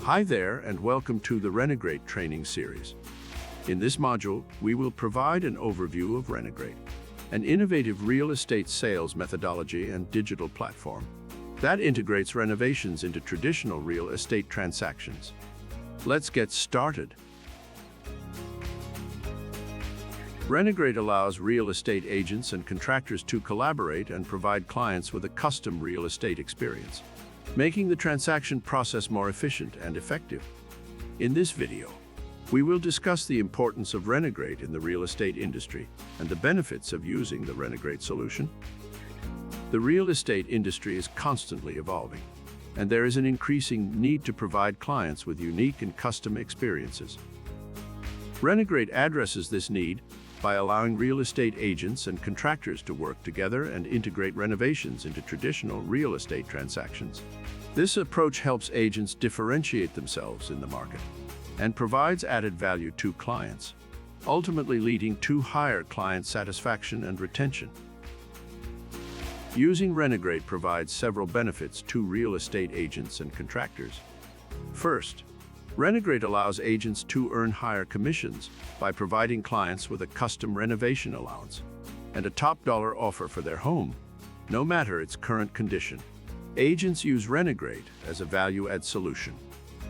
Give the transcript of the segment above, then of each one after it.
Hi there and welcome to the Renograte training series. In this module, we will provide an overview of Renograte, an innovative real estate sales methodology and digital platform that integrates renovations into traditional real estate transactions. Let's get started. Renograte allows real estate agents and contractors to collaborate and provide clients with a custom real estate experience, making the transaction process more efficient and effective. In this video, we will discuss the importance of Renograte in the real estate industry and the benefits of using the Renograte solution. The real estate industry is constantly evolving, and there is an increasing need to provide clients with unique and custom experiences. Renograte addresses this need by allowing real estate agents and contractors to work together and integrate renovations into traditional real estate transactions. This approach helps agents differentiate themselves in the market and provides added value to clients, ultimately leading to higher client satisfaction and retention. Using Renograte provides several benefits to real estate agents and contractors. First, Renograte allows agents to earn higher commissions by providing clients with a custom renovation allowance and a top-dollar offer for their home, no matter its current condition. Agents use Renograte as a value-add solution,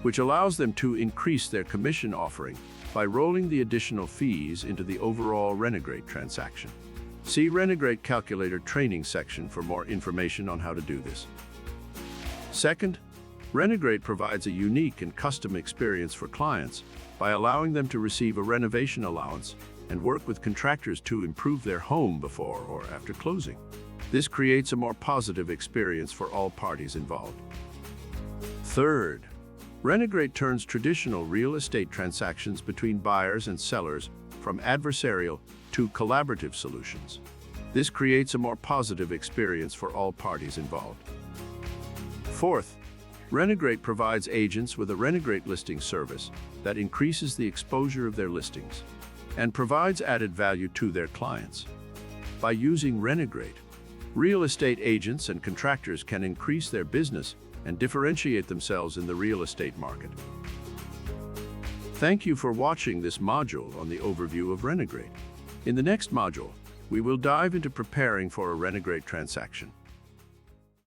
which allows them to increase their commission offering by rolling the additional fees into the overall Renograte transaction. See Renograte Calculator training section for more information on how to do this. Second, Renograte provides a unique and custom experience for clients by allowing them to receive a renovation allowance and work with contractors to improve their home before or after closing. This creates a more positive experience for all parties involved. Third, Renograte turns traditional real estate transactions between buyers and sellers from adversarial to collaborative solutions. This creates a more positive experience for all parties involved. Fourth, Renograte provides agents with a Renograte listing service that increases the exposure of their listings and provides added value to their clients. By using Renograte, real estate agents and contractors can increase their business and differentiate themselves in the real estate market. Thank you for watching this module on the overview of Renograte. In the next module, we will dive into preparing for a Renograte transaction.